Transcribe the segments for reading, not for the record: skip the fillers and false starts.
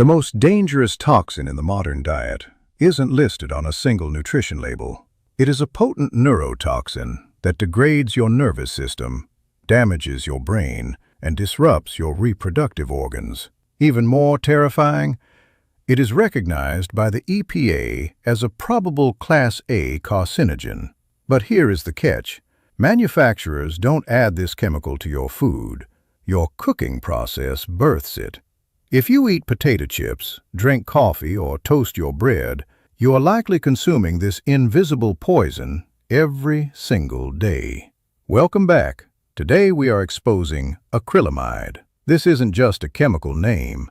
The most dangerous toxin in the modern diet isn't listed on a single nutrition label. It is a potent neurotoxin that degrades your nervous system, damages your brain, and disrupts your reproductive organs. Even more terrifying, it is recognized by the EPA as a probable Class A carcinogen. But here is the catch. Manufacturers don't add this chemical to your food. Your cooking process births it. If you eat potato chips, drink coffee, or toast your bread, you are likely consuming this invisible poison every single day. Welcome back. Today we are exposing acrylamide. This isn't just a chemical name.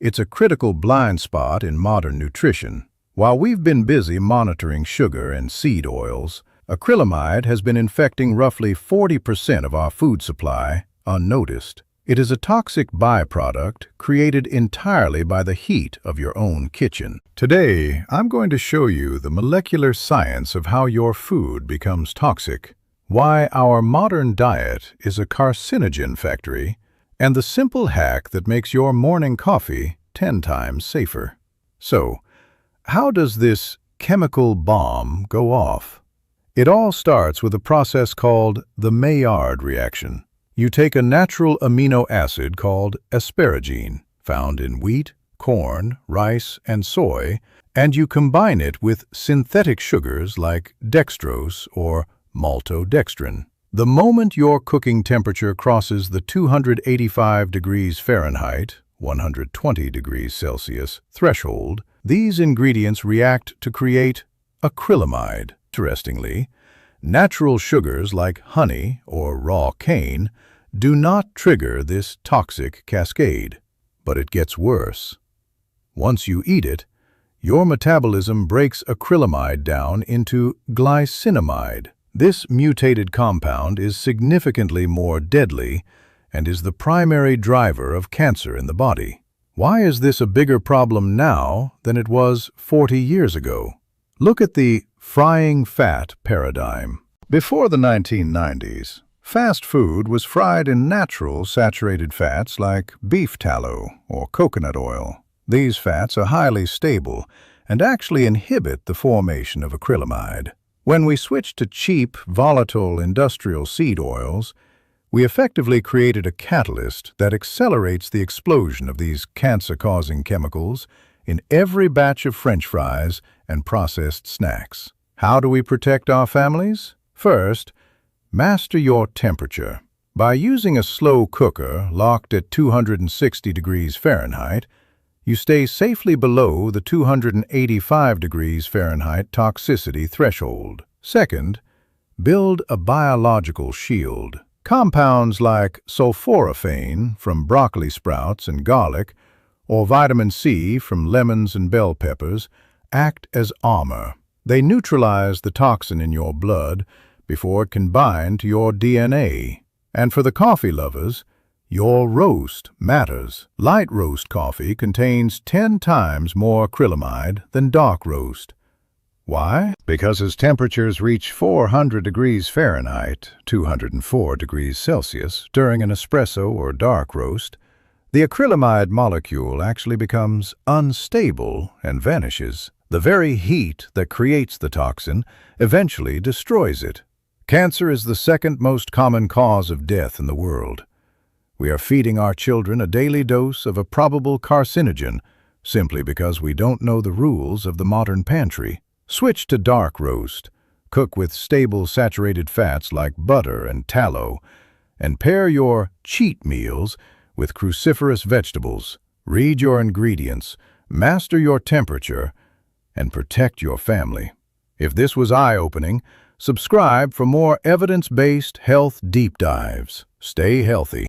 It's a critical blind spot in modern nutrition. While we've been busy monitoring sugar and seed oils, acrylamide has been infecting roughly 40% of our food supply unnoticed. It is a toxic byproduct created entirely by the heat of your own kitchen. Today, I'm going to show you the molecular science of how your food becomes toxic, why our modern diet is a carcinogen factory, and the simple hack that makes your morning coffee 10 times safer. So, how does this chemical bomb go off? It all starts with a process called the Maillard reaction. You take a natural amino acid called asparagine, found in wheat, corn, rice, and soy, and you combine it with synthetic sugars like dextrose or maltodextrin. The moment your cooking temperature crosses the 285 degrees Fahrenheit, 120 degrees Celsius threshold, these ingredients react to create acrylamide. Interestingly, natural sugars like honey or raw cane do not trigger this toxic cascade, but it gets worse. Once you eat it, your metabolism breaks acrylamide down into glycinamide. This mutated compound is significantly more deadly and is the primary driver of cancer in the body. Why is this a bigger problem now than it was 40 years ago? Look at the frying fat paradigm. Before the 1990s, fast food was fried in natural saturated fats like beef tallow or coconut oil. These fats are highly stable and actually inhibit the formation of acrylamide. When we switched to cheap, volatile industrial seed oils, we effectively created a catalyst that accelerates the explosion of these cancer-causing chemicals in every batch of French fries and processed snacks. How do we protect our families? First, master your temperature. By using a slow cooker locked at 260 degrees Fahrenheit, you stay safely below the 285 degrees Fahrenheit toxicity threshold. Second, build a biological shield. Compounds like sulforaphane from broccoli sprouts and garlic, or vitamin C from lemons and bell peppers, act as armor. They neutralize the toxin in your blood before it can bind to your DNA. And for the coffee lovers, your roast matters. Light roast coffee contains 10 times more acrylamide than dark roast. Why? Because as temperatures reach 400 degrees Fahrenheit, 204 degrees Celsius, during an espresso or dark roast, the acrylamide molecule actually becomes unstable and vanishes. The very heat that creates the toxin eventually destroys it. Cancer is the second most common cause of death in the world. We are feeding our children a daily dose of a probable carcinogen simply because we don't know the rules of the modern pantry. Switch to dark roast, cook with stable saturated fats like butter and tallow, and pair your cheat meals with cruciferous vegetables. Read your ingredients, master your temperature, and protect your family. If this was eye-opening, subscribe for more evidence-based health deep dives. Stay healthy.